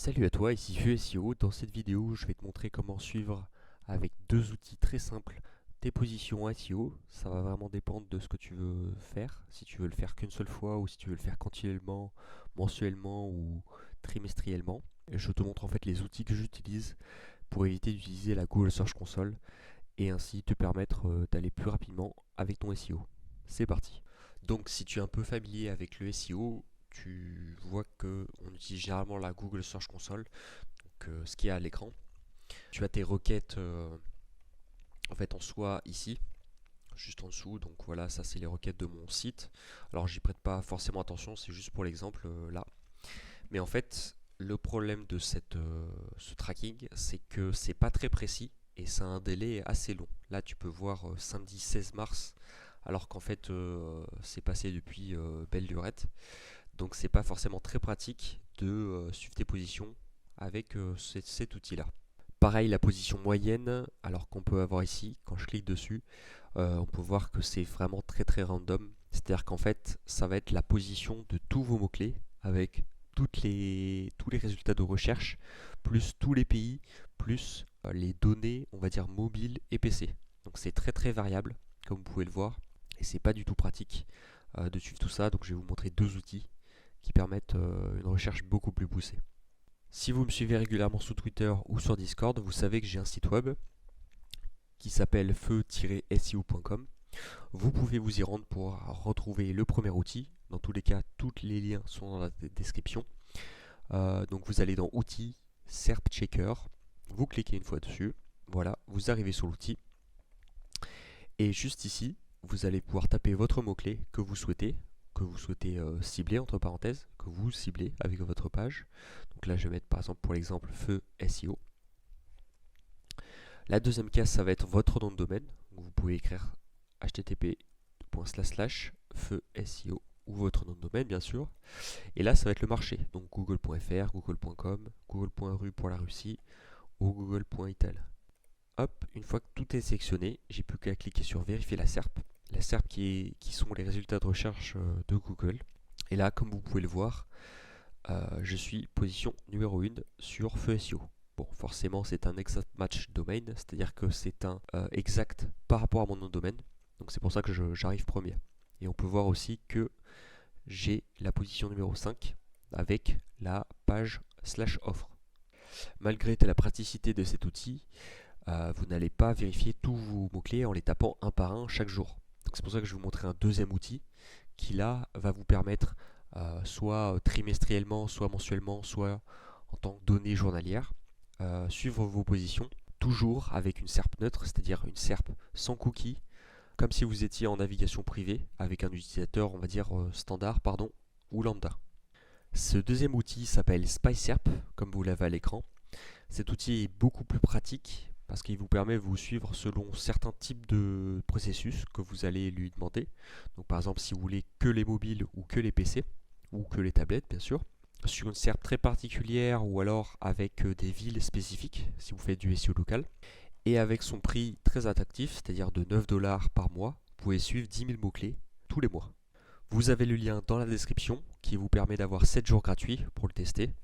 Salut à toi, ici Feu SEO. Dans cette vidéo, je vais te montrer comment suivre avec deux outils très simples tes positions SEO. Ça va vraiment dépendre de ce que tu veux faire. Si tu veux le faire qu'une seule fois ou si tu veux le faire continuellement, mensuellement ou trimestriellement. Et je te montre en fait les outils que j'utilise pour éviter d'utiliser la Google Search Console et ainsi te permettre d'aller plus rapidement avec ton SEO. C'est parti. Donc si tu es un peu familier avec le SEO, tu vois qu'on utilise généralement la Google Search Console, donc ce qu'il y a à l'écran. Tu as tes requêtes en fait en soi ici, juste en dessous. Donc voilà, ça c'est les requêtes de mon site. Alors j'y prête pas forcément attention, c'est juste pour l'exemple là. Mais en fait, le problème de ce tracking, c'est que c'est pas très précis et ça a un délai assez long. Là, tu peux voir samedi 16 mars, alors qu'en fait, c'est passé depuis belle lurette. Donc, c'est pas forcément très pratique de suivre tes positions avec cet outil-là. Pareil, la position moyenne, alors qu'on peut avoir ici, quand je clique dessus, on peut voir que c'est vraiment très très random. C'est-à-dire qu'en fait, ça va être la position de tous vos mots-clés avec tous les résultats de recherche, plus tous les pays, plus les données, on va dire mobiles et PC. Donc c'est très très variable, comme vous pouvez le voir, et c'est pas du tout pratique de suivre tout ça. Donc je vais vous montrer deux outils qui permettent une recherche beaucoup plus poussée. Si vous me suivez régulièrement sur Twitter ou sur Discord, vous savez que j'ai un site web qui s'appelle feu-seo.com. Vous pouvez vous y rendre pour retrouver le premier outil. Dans tous les cas, tous les liens sont dans la description. Donc vous allez dans Outils, SERP Checker, vous cliquez une fois dessus, voilà, vous arrivez sur l'outil. Et juste ici, vous allez pouvoir taper votre mot-clé que vous souhaitez cibler, entre parenthèses, que vous ciblez avec votre page. Donc là, je vais mettre par exemple pour l'exemple Feu SEO. La deuxième case, ça va être votre nom de domaine. Donc vous pouvez écrire http://feu SEO ou votre nom de domaine, bien sûr. Et là, ça va être le marché. Donc google.fr, google.com, google.ru pour la Russie ou google.ital. Hop, une fois que tout est sélectionné, j'ai plus qu'à cliquer sur vérifier la SERP. La SERP qui sont les résultats de recherche de Google. Et là, comme vous pouvez le voir, je suis position numéro 1 sur Feu SEO. Bon, forcément, c'est un exact match domain, c'est-à-dire que c'est un exact par rapport à mon nom de domaine. Donc c'est pour ça que j'arrive premier. Et on peut voir aussi que j'ai la position numéro 5 avec la page /offre. Malgré la praticité de cet outil, vous n'allez pas vérifier tous vos mots-clés en les tapant un par un chaque jour. Donc c'est pour ça que je vais vous montrer un deuxième outil qui là va vous permettre soit trimestriellement, soit mensuellement, soit en tant que données journalières, suivre vos positions, toujours avec une SERP neutre, c'est-à-dire une SERP sans cookies, comme si vous étiez en navigation privée avec un utilisateur, on va dire standard, ou lambda. Ce deuxième outil s'appelle SpySerp, comme vous l'avez à l'écran. Cet outil est beaucoup plus pratique parce qu'il vous permet de vous suivre selon certains types de processus que vous allez lui demander. Donc par exemple, si vous voulez que les mobiles ou que les PC, ou que les tablettes bien sûr, sur une SERP très particulière ou alors avec des villes spécifiques, si vous faites du SEO local. Et avec son prix très attractif, c'est-à-dire de 9 $ par mois, vous pouvez suivre 10 000 mots-clés tous les mois. Vous avez le lien dans la description qui vous permet d'avoir 7 jours gratuits pour le tester.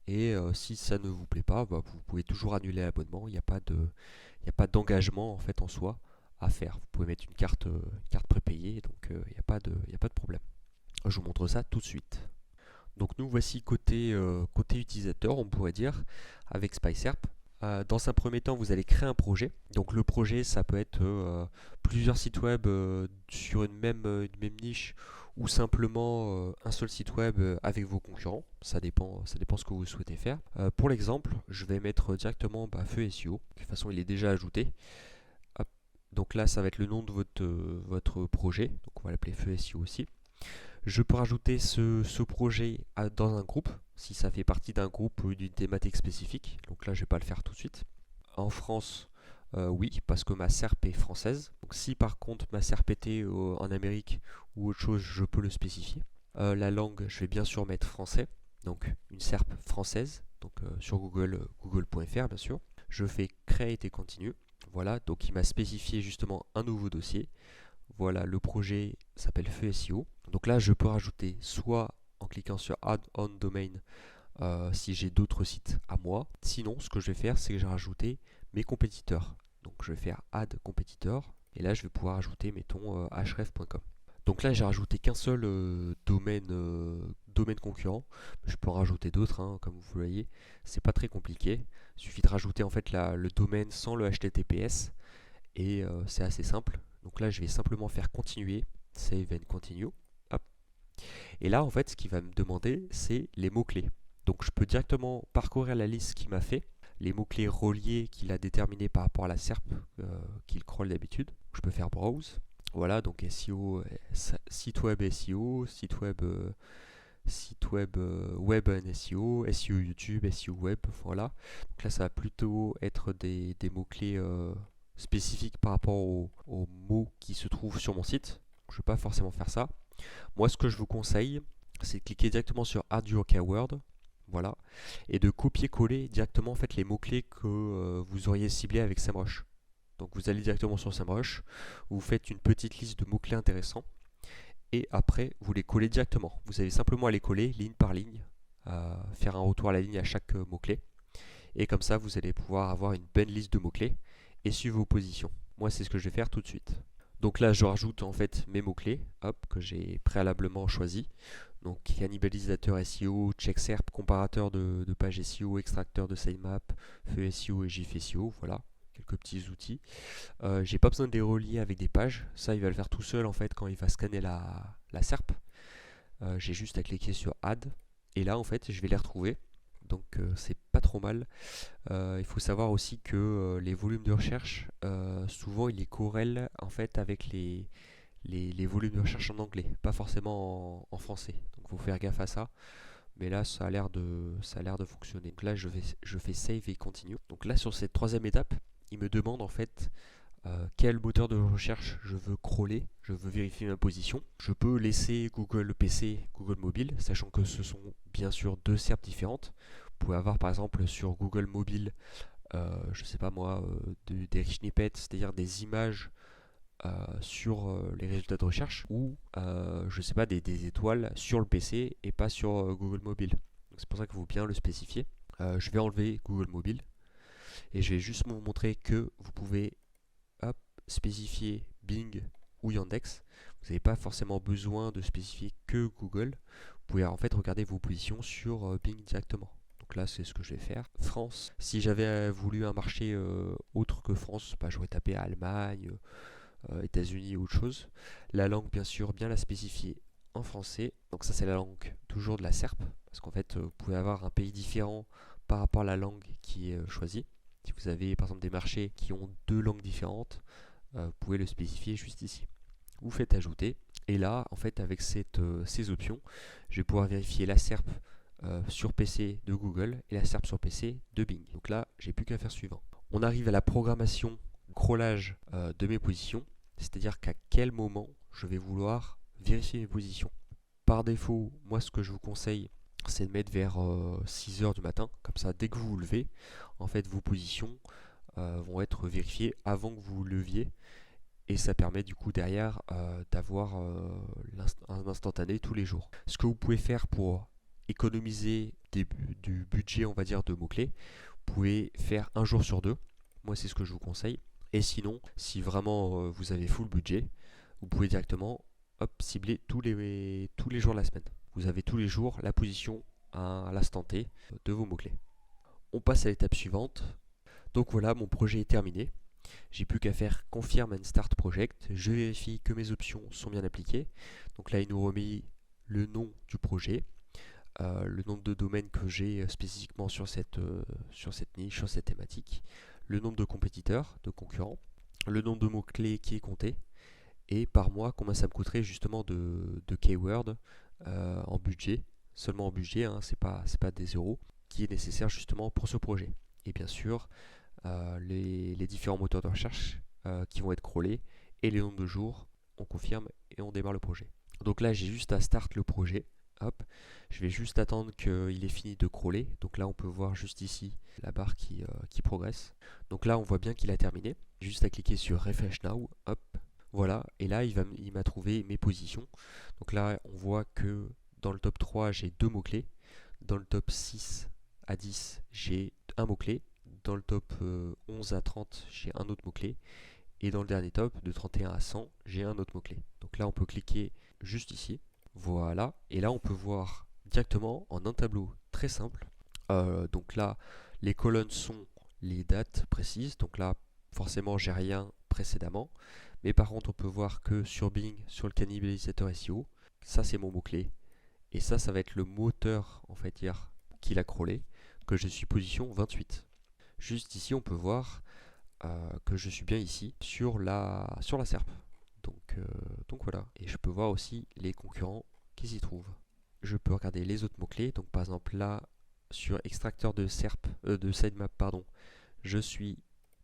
Et si ça ne vous plaît pas, vous pouvez toujours annuler l'abonnement. Il n'y a pas d'engagement en fait en soi à faire. Vous pouvez mettre une carte prépayée, donc il n'y a pas de problème. Je vous montre ça tout de suite. Donc nous voici côté utilisateur, on pourrait dire, avec SpySerp. Dans un premier temps, vous allez créer un projet. Donc le projet, ça peut être plusieurs sites web sur une même niche ou simplement un seul site web avec vos concurrents. Ça dépend ce que vous souhaitez faire. Pour l'exemple, je vais mettre directement Feu SEO. De toute façon, il est déjà ajouté. Hop. Donc là, ça va être le nom de votre projet. Donc on va l'appeler Feu SEO aussi. Je peux rajouter ce projet dans un groupe, si ça fait partie d'un groupe ou d'une thématique spécifique. Donc là, je ne vais pas le faire tout de suite. En France, oui, parce que ma SERP est française. Donc si par contre ma SERP était en Amérique ou autre chose, je peux le spécifier. La langue, je vais bien sûr mettre français. Donc une SERP française, donc sur Google, google.fr bien sûr. Je fais Create et Continue. Voilà, donc il m'a spécifié justement un nouveau dossier. Voilà, le projet s'appelle Feu SEO. Donc là, je peux rajouter soit en cliquant sur Add on Domain si j'ai d'autres sites à moi. Sinon, ce que je vais faire, c'est que je vais rajouter mes compétiteurs. Donc je vais faire add compétiteur et là je vais pouvoir ajouter, mettons, href.com. Donc là j'ai rajouté qu'un seul domaine concurrent. Je peux en rajouter d'autres, hein, comme vous voyez. C'est pas très compliqué. Il suffit de rajouter en fait le domaine sans le HTTPS et c'est assez simple. Donc là je vais simplement faire continuer, save and continue. Hop. Et là en fait ce qu'il va me demander c'est les mots-clés. Donc je peux directement parcourir la liste qu'il m'a fait, les mots-clés reliés qu'il a déterminés par rapport à la SERP qu'il crawl d'habitude. Je peux faire browse. Voilà, donc SEO, site web SEO, site web web and SEO, SEO YouTube, SEO web, voilà. Donc là ça va plutôt être des mots-clés spécifiques par rapport aux mots qui se trouvent sur mon site. Je ne vais pas forcément faire ça. Moi ce que je vous conseille, c'est de cliquer directement sur Add Your Keyword, voilà, et de copier-coller directement en fait les mots-clés que vous auriez ciblés avec SEMrush. Donc vous allez directement sur SEMrush, vous faites une petite liste de mots-clés intéressants, et après vous les collez directement. Vous avez simplement à les coller ligne par ligne, faire un retour à la ligne à chaque mot-clé, et comme ça vous allez pouvoir avoir une bonne liste de mots-clés et suivre vos positions. Moi c'est ce que je vais faire tout de suite. Donc là je rajoute en fait mes mots-clés, hop, que j'ai préalablement choisis. Donc cannibalisateur SEO, check SERP, comparateur de page SEO, extracteur de sitemap, feu SEO et GIF SEO, voilà, quelques petits outils. J'ai pas besoin de les relier avec des pages, ça il va le faire tout seul en fait quand il va scanner la SERP. J'ai juste à cliquer sur Add et là en fait je vais les retrouver. Donc c'est pas trop mal. Il faut savoir aussi que les volumes de recherche, souvent ils les corrèlent en fait avec les volumes de recherche en anglais, pas forcément en français. Donc il faut faire gaffe à ça. Mais là ça a l'air de fonctionner. Donc là je fais save et continue. Donc là sur cette troisième étape, il me demande en fait quel moteur de recherche je veux crawler, je veux vérifier ma position. Je peux laisser Google PC, Google Mobile, sachant que ce sont bien sûr deux SERP différentes. Vous pouvez avoir par exemple sur Google Mobile, je sais pas moi, des snippets, c'est-à-dire des images sur les résultats de recherche, ou je sais pas, des étoiles sur le PC et pas sur Google Mobile. C'est pour ça qu'il faut bien le spécifier. Je vais enlever Google Mobile et je vais juste vous montrer que vous pouvez spécifier Bing ou Yandex. Vous n'avez pas forcément besoin de spécifier que Google. Vous pouvez en fait regarder vos positions sur Bing directement. Donc là c'est ce que je vais faire. France, si j'avais voulu un marché autre que France, bah, j'aurais tapé Allemagne, États-Unis ou autre chose. La langue bien sûr bien la spécifier en français. Donc ça c'est la langue toujours de la SERP, parce qu'en fait vous pouvez avoir un pays différent par rapport à la langue qui est choisie. Si vous avez par exemple des marchés qui ont deux langues différentes, vous pouvez le spécifier juste ici. Vous faites ajouter et là en fait avec ces options je vais pouvoir vérifier la SERP sur PC de Google et la SERP sur PC de Bing. Donc là j'ai plus qu'à faire suivant. On arrive à la programmation crawlage de mes positions, c'est-à-dire qu'à quel moment je vais vouloir vérifier mes positions. Par défaut, moi ce que je vous conseille c'est de mettre vers 6h du matin, comme ça dès que vous vous levez, en fait vos positions vont être vérifiées avant que vous vous leviez, et ça permet du coup derrière d'avoir un instantané tous les jours. Ce que vous pouvez faire pour économiser du budget on va dire de mots-clés, vous pouvez faire un jour sur deux, moi c'est ce que je vous conseille, et sinon si vraiment vous avez full budget, vous pouvez directement cibler tous les jours de la semaine. Vous avez tous les jours la position à l'instant T de vos mots-clés. On passe à l'étape suivante. Donc voilà, mon projet est terminé. J'ai plus qu'à faire Confirm and Start Project. Je vérifie que mes options sont bien appliquées. Donc là, il nous remet le nom du projet, le nombre de domaines que j'ai spécifiquement sur cette niche, sur cette thématique, le nombre de compétiteurs, de concurrents, le nombre de mots-clés qui est compté, et par mois combien ça me coûterait justement de keywords en budget, seulement en budget, hein, c'est pas des euros, qui est nécessaire justement pour ce projet. Et bien sûr, les différents moteurs de recherche qui vont être crawlés et les nombres de jours, on confirme et on démarre le projet. Donc là, j'ai juste à start le projet. Hop, je vais juste attendre qu'il ait fini de crawler. Donc là, on peut voir juste ici la barre qui progresse. Donc là, on voit bien qu'il a terminé. Juste à cliquer sur Refresh Now. Hop, voilà. Et là, il m'a trouvé mes positions. Donc là, on voit que dans le top 3, j'ai deux mots-clés. Dans le top 6 à 10, j'ai un mot-clé. Dans le top 11 à 30, j'ai un autre mot-clé. Et dans le dernier top, de 31 à 100, j'ai un autre mot-clé. Donc là, on peut cliquer juste ici. Voilà. Et là, on peut voir directement en un tableau très simple. Donc là, les colonnes sont les dates précises. Donc là, forcément, j'ai rien précédemment. Mais par contre, on peut voir que sur Bing, sur le cannibalisateur SEO, ça c'est mon mot-clé. Et ça va être le moteur en fait hier qui l'a crawlé, que je suis position 28. Juste ici, on peut voir que je suis bien ici sur la SERP. Donc voilà. Et je peux voir aussi les concurrents qui s'y trouvent. Je peux regarder les autres mots-clés. Donc par exemple là, sur extracteur de SERP, de sitemap, pardon, je suis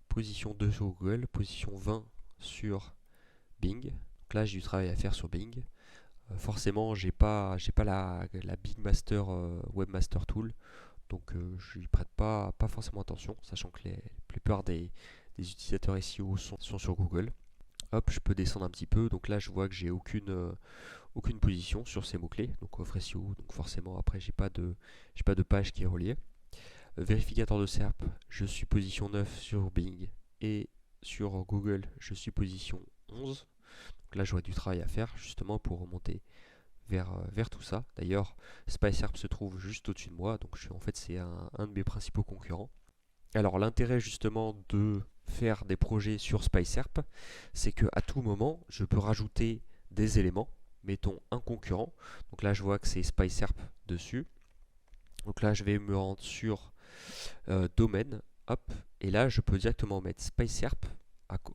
position 2 sur Google, position 20 sur Bing. Donc là, j'ai du travail à faire sur Bing. Forcément, j'ai pas la Big Master Webmaster Tool, donc je n'y prête pas forcément attention, sachant que la plupart des utilisateurs SEO sont sur Google. Hop, je peux descendre un petit peu, donc là je vois que j'ai aucune position sur ces mots-clés, donc offre SEO, donc forcément après j'ai pas de page qui est reliée. Vérificateur de SERP, je suis position 9 sur Bing, et sur Google, je suis position 11. Donc là j'aurais du travail à faire justement pour remonter vers tout ça. D'ailleurs, SpySerp se trouve juste au-dessus de moi, donc en fait c'est un de mes principaux concurrents. Alors l'intérêt justement de faire des projets sur SpySerp, c'est que à tout moment, je peux rajouter des éléments, mettons un concurrent. Donc là je vois que c'est SpySerp dessus. Donc là je vais me rendre sur domaine, hop, et là je peux directement mettre SpySerp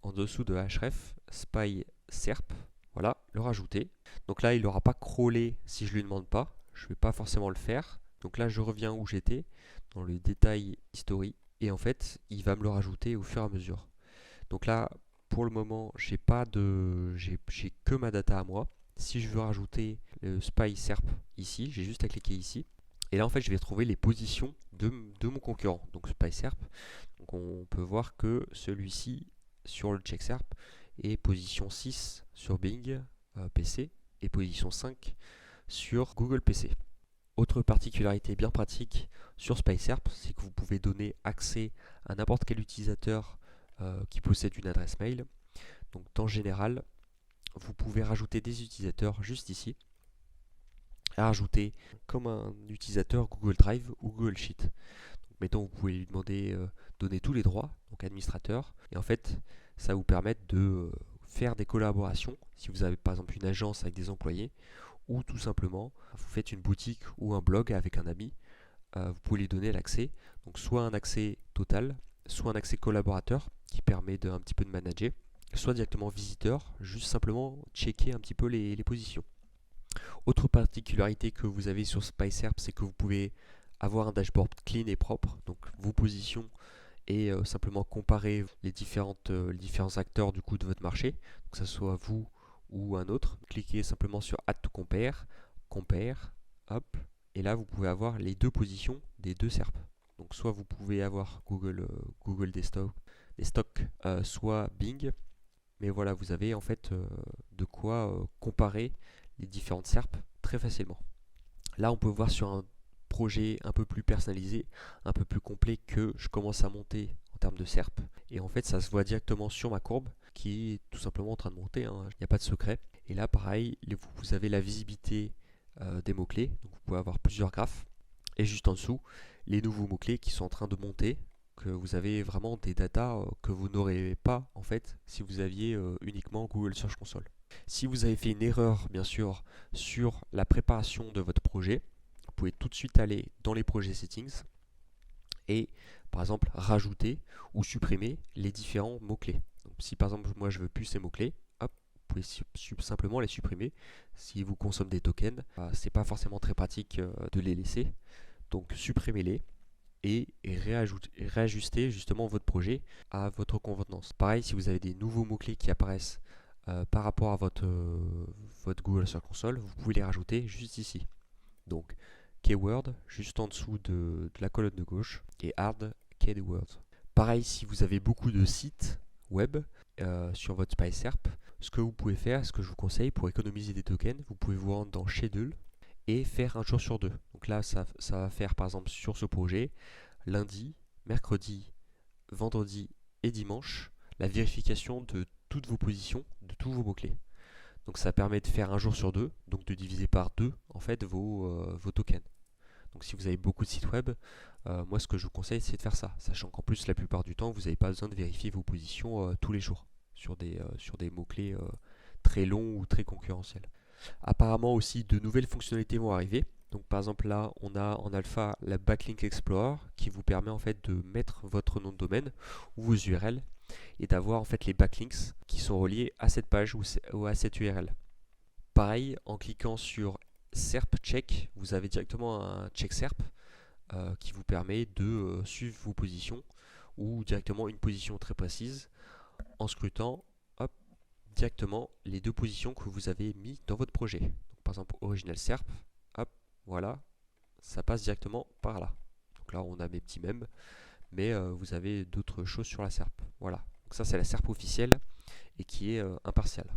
en dessous de href, SpySerp. Voilà, le rajouter. Donc là, il n'aura pas crawlé si je lui demande pas. Je ne vais pas forcément le faire. Donc là, je reviens où j'étais, dans le détail history. Et en fait, il va me le rajouter au fur et à mesure. Donc là, pour le moment, j'ai que ma data à moi. Si je veux rajouter le SpySerp ici, j'ai juste à cliquer ici. Et là, en fait, je vais retrouver les positions de mon concurrent. Donc SpySerp. Donc on peut voir que celui-ci, sur le CheckSerp, est position 6 sur Bing PC et position 5 sur Google PC. Autre particularité bien pratique sur SpySerp, c'est que vous pouvez donner accès à n'importe quel utilisateur qui possède une adresse mail. Donc en général, vous pouvez rajouter des utilisateurs juste ici, à rajouter comme un utilisateur Google Drive ou Google Sheet. Donc, mettons, vous pouvez lui demander donner tous les droits, donc administrateur, et en fait, ça va vous permettre de faire des collaborations. Si vous avez par exemple une agence avec des employés, ou tout simplement vous faites une boutique ou un blog avec un ami, vous pouvez lui donner l'accès. Donc soit un accès total, soit un accès collaborateur qui permet un petit peu de manager, soit directement visiteur, juste simplement checker un petit peu les positions. Autre particularité que vous avez sur SpySerp, c'est que vous pouvez avoir un dashboard clean et propre, donc vos positions et simplement comparer les différents acteurs du coup de votre marché, que ce soit vous ou un autre. Cliquez simplement sur Add to Compare, Compare, hop, et là vous pouvez avoir les deux positions des deux SERP. Donc soit vous pouvez avoir Google Desktop, soit Bing, mais voilà, vous avez en fait de quoi comparer les différentes SERP très facilement. Là on peut voir sur un projet un peu plus personnalisé, un peu plus complet que je commence à monter en termes de SERP. Et en fait, ça se voit directement sur ma courbe qui est tout simplement en train de monter, hein. Il n'y a pas de secret. Et là, pareil, vous avez la visibilité des mots-clés. Donc vous pouvez avoir plusieurs graphes. Et juste en dessous, les nouveaux mots-clés qui sont en train de monter, que vous avez vraiment des datas que vous n'aurez pas en fait si vous aviez uniquement Google Search Console. Si vous avez fait une erreur, bien sûr, sur la préparation de votre projet, vous pouvez tout de suite aller dans les projets settings et par exemple rajouter ou supprimer les différents mots-clés. Donc, si par exemple moi je veux plus ces mots-clés, hop, vous pouvez simplement les supprimer. Si vous consommez des tokens, c'est pas forcément très pratique de les laisser. Donc supprimez-les et réajuster justement votre projet à votre convenance. Pareil, si vous avez des nouveaux mots-clés qui apparaissent par rapport à votre Google Search Console, vous pouvez les rajouter juste ici. Donc keyword juste en dessous de la colonne de gauche et hard keyword. Pareil, si vous avez beaucoup de sites web sur votre SpySerp, ce que vous pouvez faire, ce que je vous conseille pour économiser des tokens, vous pouvez vous rendre dans Schedule et faire un jour sur deux. Donc là, ça va faire par exemple sur ce projet, lundi, mercredi, vendredi et dimanche, la vérification de toutes vos positions, de tous vos mots-clés. Donc ça permet de faire un jour sur deux, donc de diviser par deux en fait vos tokens. Donc si vous avez beaucoup de sites web, moi ce que je vous conseille c'est de faire ça, sachant qu'en plus la plupart du temps vous n'avez pas besoin de vérifier vos positions tous les jours sur des mots-clés très longs ou très concurrentiels. Apparemment aussi de nouvelles fonctionnalités vont arriver. Donc par exemple là on a en alpha la Backlink Explorer qui vous permet en fait de mettre votre nom de domaine ou vos URL et d'avoir en fait les backlinks qui sont reliés à cette page ou à cette URL. Pareil, en cliquant sur SERP check, vous avez directement un check SERP qui vous permet de suivre vos positions ou directement une position très précise en scrutant hop, directement les deux positions que vous avez mis dans votre projet. Donc, par exemple, original SERP, hop, voilà, ça passe directement par là. Donc là, on a mes petits mèmes, mais vous avez d'autres choses sur la SERP. Voilà, donc ça c'est la SERP officielle et qui est impartiale.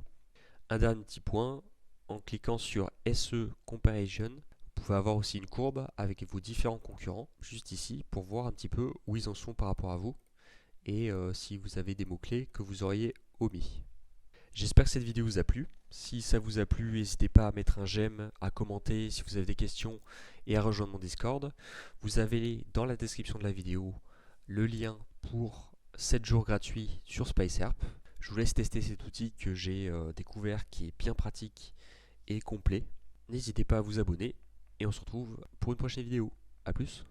Un dernier petit point, en cliquant sur SE Comparison, vous pouvez avoir aussi une courbe avec vos différents concurrents, juste ici, pour voir un petit peu où ils en sont par rapport à vous, et si vous avez des mots-clés que vous auriez omis. J'espère que cette vidéo vous a plu. Si ça vous a plu, n'hésitez pas à mettre un j'aime, à commenter si vous avez des questions et à rejoindre mon Discord. Vous avez dans la description de la vidéo le lien pour 7 jours gratuits sur SpiceRP. Je vous laisse tester cet outil que j'ai découvert qui est bien pratique et complet. N'hésitez pas à vous abonner et on se retrouve pour une prochaine vidéo. A plus.